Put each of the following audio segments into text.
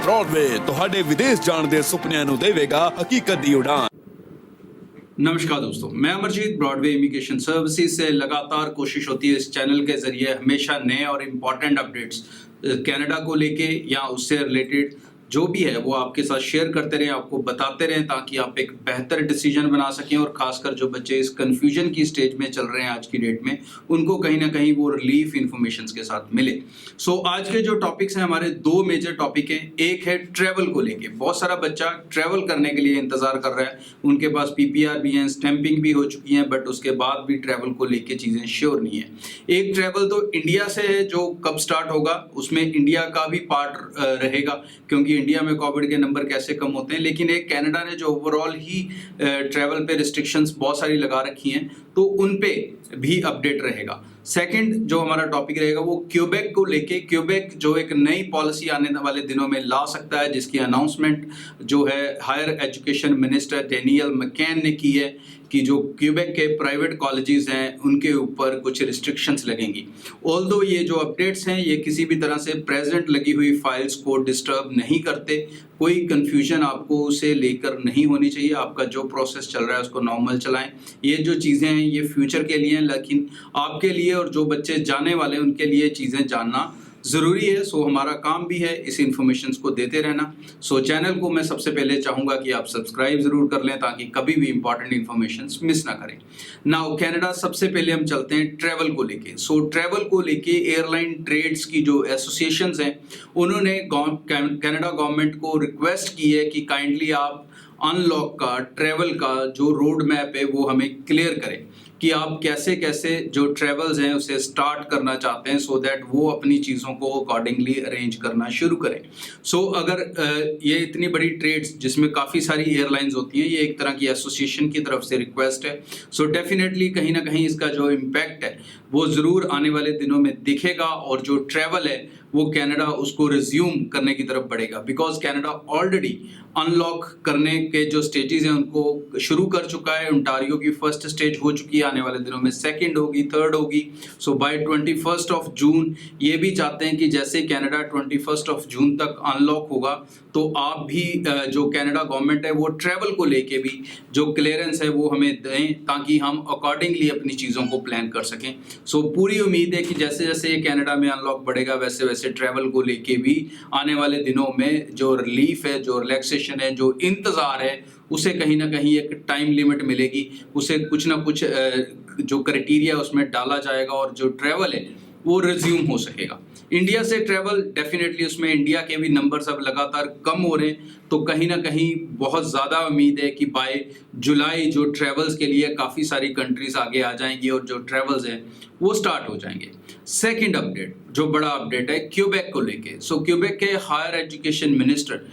Broadway ਤੁਹਾਡੇ ਵਿਦੇਸ਼ ਜਾਣ ਦੇ ਸੁਪਨਿਆਂ ਨੂੰ ਦੇਵੇਗਾ ਹਕੀਕਤ ਦੀ ਉਡਾਨ। नमस्कार दोस्तों, मैं अमरजीत ब्रॉडवे इमिग्रेशन सर्विसेज से लगातार कोशिश होती है इस चैनल के जरिए हमेशा नए और इम्पॉर्टेंट अपडेट्स कनाडा को लेके या उससे रिलेटेड जो भी है वो आपके साथ शेयर करते रहें, आपको बताते रहें ताकि आप एक बेहतर डिसीजन बना सकें और खासकर जो बच्चे इस कंफ्यूजन की स्टेज में चल रहे हैं आज की डेट में उनको कहीं ना कहीं वो रिलीफ इन्फॉर्मेशन के साथ मिले। आज के जो टॉपिक्स हैं हमारे दो मेजर टॉपिक हैं। एक है ट्रैवल को लेके, बहुत सारा बच्चा ट्रैवल करने के लिए इंतजार कर रहा है, उनके पास पीपीआर भी हैं, स्टैंपिंग भी हो चुकी है, बट उसके बाद भी ट्रैवल को लेके चीजें श्योर नहीं है। एक ट्रैवल तो इंडिया से है जो कब स्टार्ट होगा, उसमें इंडिया का भी पार्ट रहेगा क्योंकि इंडिया में कोविड के नंबर कैसे कम होते हैं, लेकिन एक कनाडा ने जो ओवरऑल ही ट्रैवल पे रिस्ट्रिक्शंस बहुत सारी लगा रखी हैं तो उन पे भी अपडेट रहेगा। सेकंड जो हमारा टॉपिक रहेगा वो क्यूबेक को लेके, क्यूबेक जो एक नई पॉलिसी आने वाले दिनों में ला सकता है जिसकी अनाउंसमेंट जो है हायर एजुकेशन मिनिस्टर डेनियल मैकेन ने की है कि जो क्यूबेक के प्राइवेट कॉलेजेस हैं उनके ऊपर कुछ रिस्ट्रिक्शंस लगेंगी। ऑल्दो ये जो अपडेट्स हैं ये किसी भी तरह से प्रेजेंट लगी हुई फाइल्स को डिस्टर्ब नहीं करते, कोई कंफ्यूजन आपको उसे लेकर नहीं होनी चाहिए, आपका जो प्रोसेस चल रहा है उसको नॉर्मल चलाएं। ये जो चीज़ें हैं ये फ्यूचर के लिए हैं, लेकिन आपके लिए और जो बच्चे जाने वाले हैं उनके लिए चीज़ें जानना ज़रूरी है। हमारा काम भी है इस इंफॉर्मेशन को देते रहना। चैनल को मैं सबसे पहले चाहूँगा कि आप सब्सक्राइब ज़रूर कर लें ताकि कभी भी इंपॉर्टेंट इंफॉर्मेशन मिस ना करें। नाउ कनाडा, सबसे पहले हम चलते हैं ट्रैवल को लेके। ट्रैवल को लेके एयरलाइन ट्रेड्स की जो एसोसिएशंस हैं उन्होंने कनाडा गवर्नमेंट को रिक्वेस्ट की है कि काइंडली आप अनलॉक का ट्रैवल का जो रोड मैप है वो हमें क्लियर करें कि आप कैसे कैसे जो ट्रैवल्स हैं उसे स्टार्ट करना चाहते हैं सो दैट वो अपनी चीज़ों को अकॉर्डिंगली अरेंज करना शुरू करें। अगर ये इतनी बड़ी ट्रेड्स जिसमें काफ़ी सारी एयरलाइंस होती हैं, ये एक तरह की एसोसिएशन की तरफ से रिक्वेस्ट है, डेफिनेटली कहीं ना कहीं इसका जो इम्पैक्ट है वो ज़रूर आने वाले दिनों में दिखेगा और जो ट्रैवल है वो कनाडा उसको रिज्यूम करने की तरफ बढ़ेगा, बिकॉज कनाडा ऑलरेडी अनलॉक करने के जो स्टेजेस हैं उनको शुरू कर चुका है। ओंटारियो की फर्स्ट स्टेज हो चुकी है, आने वाले दिनों में सेकंड होगी, थर्ड होगी। बाय 21 जून ये भी चाहते हैं कि जैसे कनाडा 21 जून तक अनलॉक होगा तो आप भी जो कनाडा गवर्नमेंट है वो ट्रैवल को लेके भी जो क्लियरेंस है वो हमें दें ताकि हम अकॉर्डिंगली अपनी चीज़ों को प्लान कर सकें। पूरी उम्मीद है कि जैसे जैसे ये कनाडा में अनलॉक बढ़ेगा वैसे वैसे ट्रैवल को लेके भी आने वाले दिनों में जो रिलीफ है, जो रिलैक्सेशन है, जो इंतज़ार है उसे कहीं ना कहीं एक टाइम लिमिट मिलेगी, उसे कुछ ना कुछ जो क्राइटेरिया उसमें डाला जाएगा और जो ट्रैवल है वो रिज्यूम हो सकेगा। इंडिया से ट्रैवल डेफिनेटली उसमें इंडिया के भी नंबर्स अब लगातार कम हो रहे हैं तो कहीं ना कहीं बहुत ज़्यादा उम्मीद है कि बाय जुलाई जो ट्रैवल्स के लिए काफ़ी सारी कंट्रीज आगे आ जाएंगी और जो ट्रैवल्स हैं वो स्टार्ट हो जाएंगे। सेकंड अपडेट जो बड़ा अपडेट है क्यूबेक को लेके। क्यूबेक के हायर एजुकेशन मिनिस्टर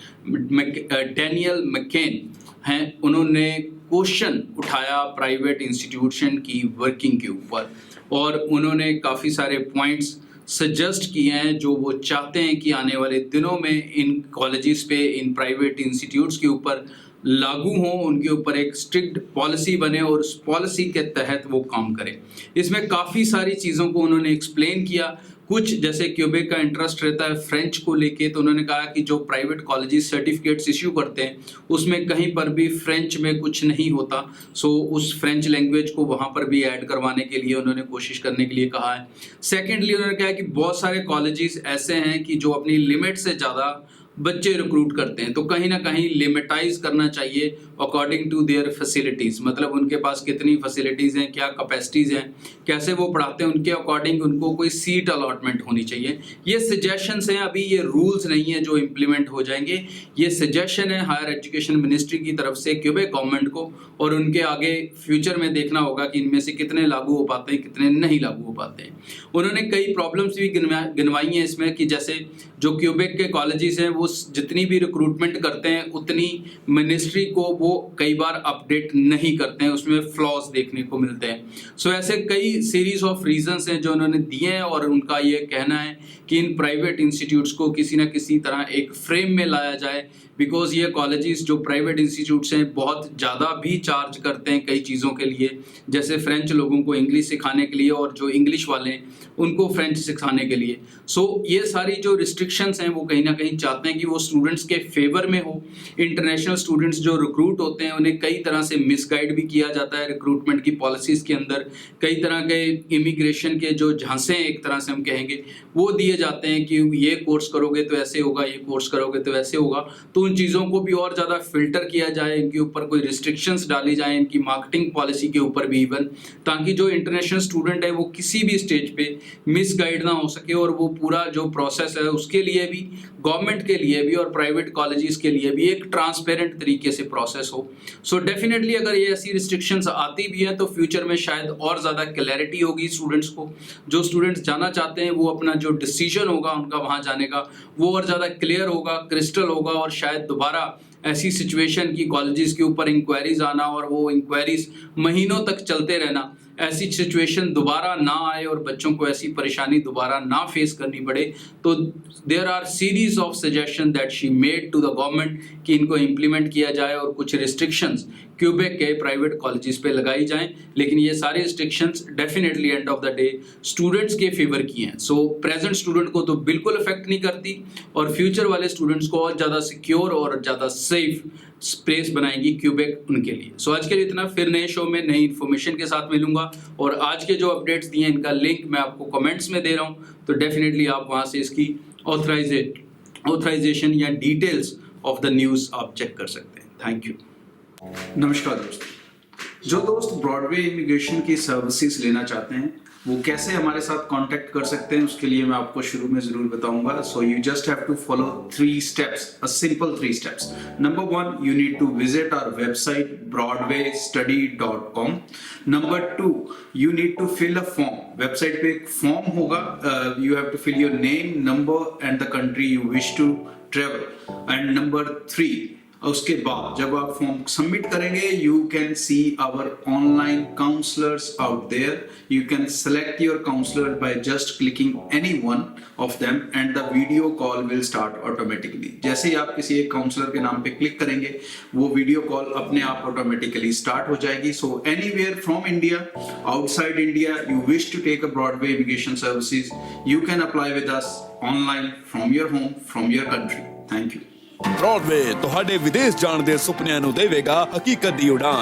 डेनियल मैकेन हैं, उन्होंने क्वेश्चन उठाया प्राइवेट इंस्टीट्यूशन की वर्किंग के ऊपर और उन्होंने काफ़ी सारे पॉइंट्स सजेस्ट किए हैं जो वो चाहते हैं कि आने वाले दिनों में इन कॉलेजेस पे, इन प्राइवेट इंस्टीट्यूट्स के ऊपर लागू हो, उनके ऊपर एक स्ट्रिक्ट पॉलिसी बने और उस पॉलिसी के तहत वो काम करें। इसमें काफ़ी सारी चीज़ों को उन्होंने एक्सप्लेन किया। कुछ जैसे क्यूबेक का इंटरेस्ट रहता है फ्रेंच को लेके, तो उन्होंने कहा कि जो प्राइवेट कॉलेजेस सर्टिफिकेट्स इश्यू करते हैं उसमें कहीं पर भी फ्रेंच में कुछ नहीं होता। उस फ्रेंच लैंग्वेज को वहाँ पर भी ऐड करवाने के लिए उन्होंने कोशिश करने के लिए कहा है। सेकेंडली उन्होंने कहा कि बहुत सारे कॉलेजेस ऐसे हैं कि जो अपनी लिमिट से ज़्यादा बच्चे रिक्रूट करते हैं तो कहीं ना कहीं लिमिटाइज करना चाहिए अकॉर्डिंग टू देयर फैसिलिटीज़, मतलब उनके पास कितनी फैसिलिटीज़ हैं, क्या कैपेसिटीज़ हैं, कैसे वो पढ़ाते हैं, उनके अकॉर्डिंग उनको कोई सीट अलॉटमेंट होनी चाहिए। ये सजेशंस हैं, अभी ये रूल्स नहीं है जो इम्प्लीमेंट हो जाएंगे। ये सजेशन है हायर एजुकेशन मिनिस्ट्री की तरफ से क्यूबेक गवर्नमेंट को और उनके आगे फ्यूचर में देखना होगा कि इनमें से कितने लागू हो पाते हैं, कितने नहीं लागू हो पाते हैं। उन्होंने कई प्रॉब्लम्स भी गिनवाई हैं इसमें कि जैसे जो क्यूबेक के कॉलेजेस हैं वो जितनी भी रिक्रूटमेंट करते हैं उतनी मिनिस्ट्री को वो कई बार अपडेट नहीं करते हैं, उसमें फ्लॉज देखने को मिलते हैं। ऐसे कई सीरीज ऑफ रीजंस हैं जो उन्होंने दिए हैं और उनका ये कहना है कि इन प्राइवेट इंस्टीट्यूट्स को किसी ना किसी तरह एक फ्रेम में लाया जाए, बिकॉज ये कॉलेजेस जो प्राइवेट इंस्टीट्यूट्स हैं बहुत ज़्यादा भी चार्ज करते हैं कई चीज़ों के लिए, जैसे फ्रेंच लोगों को इंग्लिश सिखाने के लिए, और जो इंग्लिश वाले हैं उनको फ्रेंच सिखाने के लिए। सो ये सारी जो रिस्ट्रिक्शंस हैं वो कहीं ना कहीं चाहते हैं कि वो स्टूडेंट्स के फेवर में हो। इंटरनेशनल स्टूडेंट्स जो रिक्रूट होते हैं उन्हें कई तरह से मिसगाइड भी किया जाता है रिक्रूटमेंट की पॉलिसीज़ के अंदर। कई तरह के इमिग्रेशन के जो झांसे एक तरह से हम कहेंगे वो दिए जाते हैं कि ये कोर्स करोगे तो ऐसे होगा, ये कोर्स करोगे तो ऐसे होगा। तो उन चीज़ों को भी और ज़्यादा फिल्टर किया जाए, इनके ऊपर कोई रिस्ट्रिक्शंस डाली जाए, इनकी मार्केटिंग पॉलिसी के ऊपर भी इवन, ताकि जो इंटरनेशनल स्टूडेंट है वो किसी भी स्टेज पे मिसगाइड ना हो सके और वो पूरा जो प्रोसेस है उसके लिए भी, गवर्नमेंट के लिए भी और प्राइवेट कॉलेजेस के लिए भी एक ट्रांसपेरेंट तरीके से प्रोसेस हो। सो डेफिनेटली अगर ये ऐसी रिस्ट्रिक्शंस आती भी हैं तो फ्यूचर में शायद और ज़्यादा क्लैरिटी होगी स्टूडेंट्स को। जो स्टूडेंट्स जाना चाहते हैं वो अपना जो डिसीजन होगा उनका वहाँ जाने का वो और ज़्यादा क्लियर होगा, क्रिस्टल होगा, और शायद दोबारा ऐसी सिचुएशन की कॉलेजेस के ऊपर इंक्वायरीज आना और वो इंक्वायरीज महीनों तक चलते रहना, ऐसी सिचुएशन दोबारा ना आए और बच्चों को ऐसी परेशानी दोबारा ना फेस करनी पड़े। तो there are series of suggestion that she made to the government कि इनको इम्प्लीमेंट किया जाए और कुछ रिस्ट्रिक्शंस क्यूबेक के प्राइवेट कॉलेजेस पे लगाई जाएं। लेकिन ये सारे restrictions definitely end of the day students के फेवर की हैं। सो प्रेजेंट स्टूडेंट को तो बिल्कुल इफेक्ट नहीं करती और फ्यूचर वाले स्टूडेंट्स को और ज़्यादा सिक्योर और ज़्यादा सेफ स्पेस बनाएगी क्यूबेक उनके लिए। सो आज के लिए इतना, फिर नए शो में नई इन्फॉर्मेशन के साथ मिलूंगा और आज के जो अपडेट्स दिए हैं इनका लिंक मैं आपको कमेंट्स में दे रहा हूं, तो डेफिनेटली आप वहां से इसकी ऑथराइजेशन या डिटेल्स ऑफ द न्यूज़ आप चेक कर सकते हैं। Thank you. नमस्कार दोस्तों, जो दोस्त ब्रॉडवे इमिग्रेशन की सर्विसेज लेना चाहते हैं वो कैसे हमारे साथ कांटेक्ट कर सकते हैं उसके लिए मैं आपको शुरू में जरूर बताऊंगा। So you just have to follow 3 steps, a simple 3 steps. Number 1, you need to visit our website broadwaystudy.com. Number 2, you need to fill a form. Website पे एक फॉर्म होगा, you have to fill your name, number and the country you wish to travel. And number 3, उसके बाद जब आप form submit करेंगे you can see our online counsellors out there. You can select your counsellor by just clicking any one of them and the video call will start automatically. जैसे ही आप किसी एक काउंसलर के नाम पे क्लिक करेंगे वो वीडियो कॉल अपने आप ऑटोमेटिकली स्टार्ट हो जाएगी। So anywhere from India, outside India, you wish to take a Broadway immigration services, you can apply with us online from your home, from your country. Thank you. Broadway ਤੁਹਾਡੇ ਵਿਦੇਸ਼ ਜਾਣ ਦੇ ਸੁਪਨਿਆਂ ਨੂੰ ਦੇਵੇਗਾ ਹਕੀਕਤ ਦੀ ਉਡਾਨ।